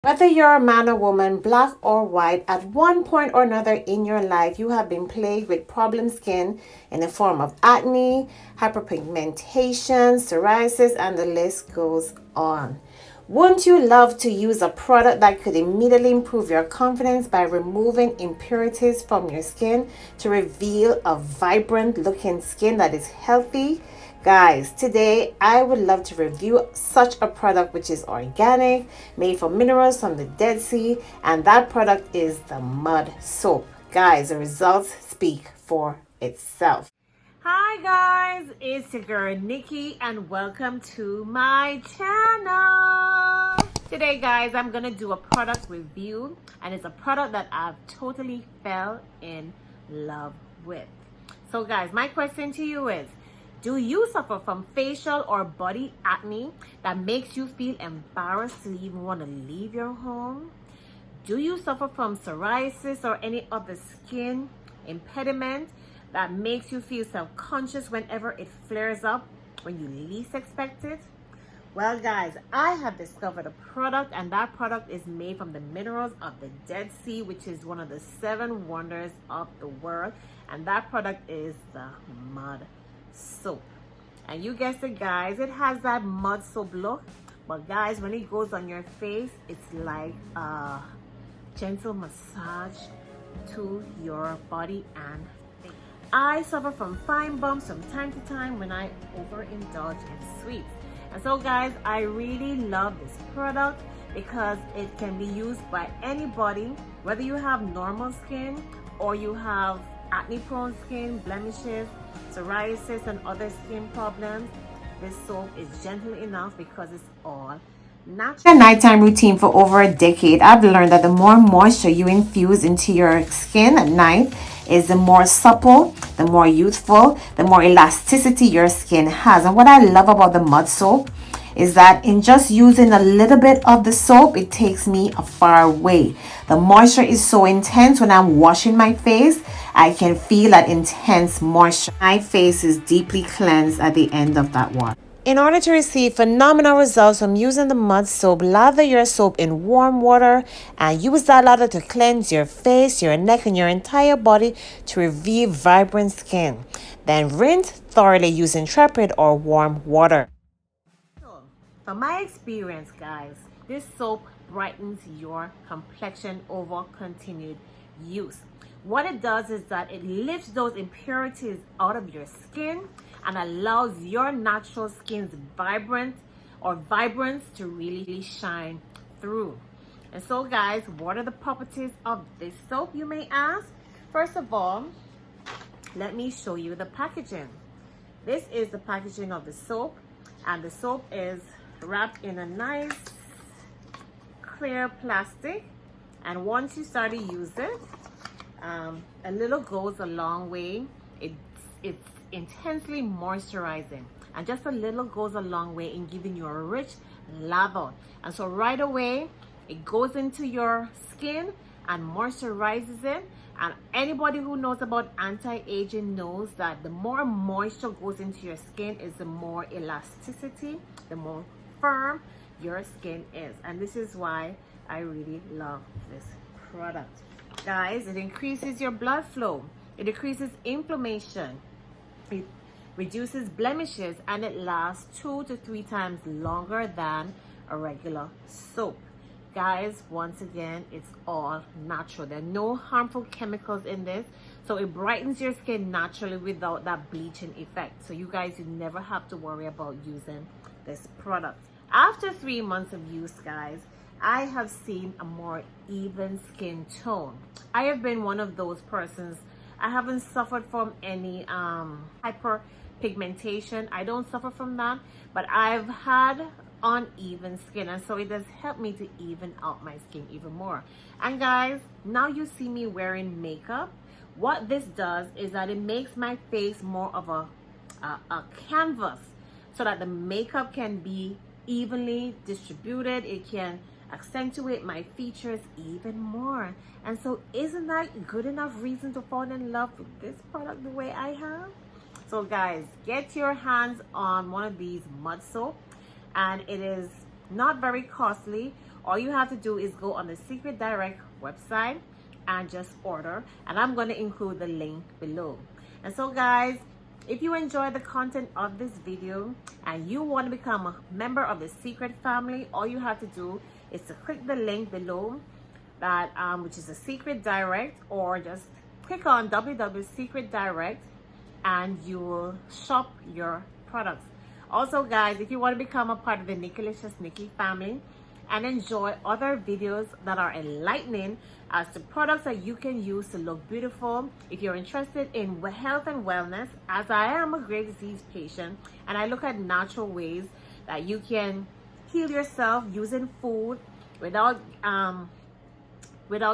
Whether you're a man or woman, black or white, at one point or another in your life, you have been plagued with problem skin in the form of acne, hyperpigmentation, psoriasis, and the list goes on. Wouldn't you love to use a product that could immediately improve your confidence by removing impurities from your skin to reveal a vibrant looking skin that is healthy? Guys, today I would love to review such a product which is organic, made from minerals from the Dead Sea, and that product is the Mud Soap. Guys, the results speak for itself. Hi guys, it's your girl Nikki and welcome to my channel. Today guys, I'm gonna do a product review and it's a product that I've totally fell in love with. So guys, my question to you is, do you suffer from facial or body acne that makes you feel embarrassed to even want to leave your home? Do you suffer from psoriasis or any other skin impediment that makes you feel self-conscious whenever it flares up when you least expect it? Well guys, I have discovered a product and that product is made from the minerals of the Dead Sea, which is one of the 7 wonders of the world, and that product is the Mud Soap. And you guessed it guys, it has that mud soap look, but guys, when it goes on your face, it's like a gentle massage to your body and face. I suffer from fine bumps from time to time when I overindulge in sweets. And so guys, I really love this product because it can be used by anybody, whether you have normal skin or you have acne prone skin, blemishes, psoriasis, and other skin problems. This soap is gentle enough because it's all natural. A nighttime routine for over a decade, I've learned that the more moisture you infuse into your skin at night is the more supple, the more youthful, the more elasticity your skin has. And what I love about the Mud Soap is that in just using a little bit of the soap, it takes me a far way. The moisture is so intense when I'm washing my face, I can feel that intense moisture. My face is deeply cleansed at the end of that water. In order to receive phenomenal results from using the Mud Soap, lather your soap in warm water and use that lather to cleanse your face, your neck, and your entire body to reveal vibrant skin. Then rinse thoroughly using tepid or warm water. From my experience, guys, this soap brightens your complexion over continued use. What it does is that it lifts those impurities out of your skin and allows your natural skin's vibrance to really shine through. And so guys, what are the properties of this soap, you may ask? First of all, let me show you the packaging. This is the packaging of the soap, and the soap is wrapped in a nice clear plastic, and once you start to use it, a little goes a long way. It's intensely moisturizing, and just a little goes a long way in giving you a rich lather. And so right away it goes into your skin and moisturizes it. And anybody who knows about anti-aging knows that the more moisture goes into your skin is the more elasticity, the more firm your skin is. And this is why I really love this product. Guys, it increases your blood flow, it decreases inflammation, it reduces blemishes, and it lasts 2 to 3 times longer than a regular soap. Guys, once again, it's all natural. There are no harmful chemicals in this, so it brightens your skin naturally without that bleaching effect. So you guys, you never have to worry about using this product. After 3 months of use, guys, I have seen a more even skin tone. I have been one of those persons. I haven't suffered from any hyperpigmentation. I don't suffer from that, but I've had uneven skin, and so it has helped me to even out my skin even more. And guys, now you see me wearing makeup. What this does is that it makes my face more of a canvas, so that the makeup can be evenly distributed. It can accentuate my features even more. And so isn't that good enough reason to fall in love with this product the way I have? So guys, get your hands on one of these Mud Soap, and it is not very costly. all you have to do is go on the Secret Direct website and just order, and I'm going to include the link below. And so guys, if you enjoy the content of this video and you want to become a member of the Secret family, all you have to do is to click the link below, that which is a Secret Direct, or just click on www.secretdirect and you will shop your products. Also guys, if you want to become a part of the Nickilicious Nicky family and enjoy other videos that are enlightening as to products that you can use to look beautiful, if you're interested in health and wellness, as I am a great disease patient and I look at natural ways that you can heal yourself using food without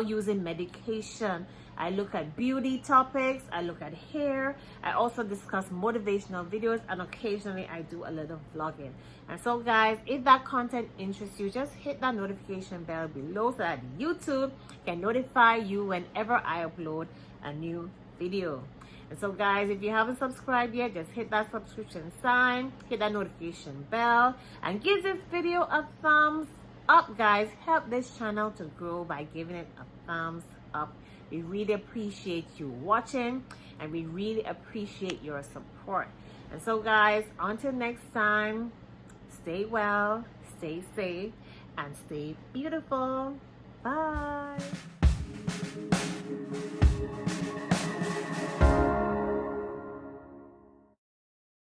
using medication. I look at beauty topics, I look at hair, I also discuss motivational videos, and occasionally I do a little vlogging. And so guys, if that content interests you, just hit that notification bell below so that YouTube can notify you whenever I upload a new video. And so guys, if you haven't subscribed yet, just hit that subscription sign, hit that notification bell, and give this video a thumbs up guys. Help this channel to grow by giving it a thumbs up. We really appreciate you watching, and we really appreciate your support. And so guys, until next time, stay well, stay safe, and stay beautiful. Bye.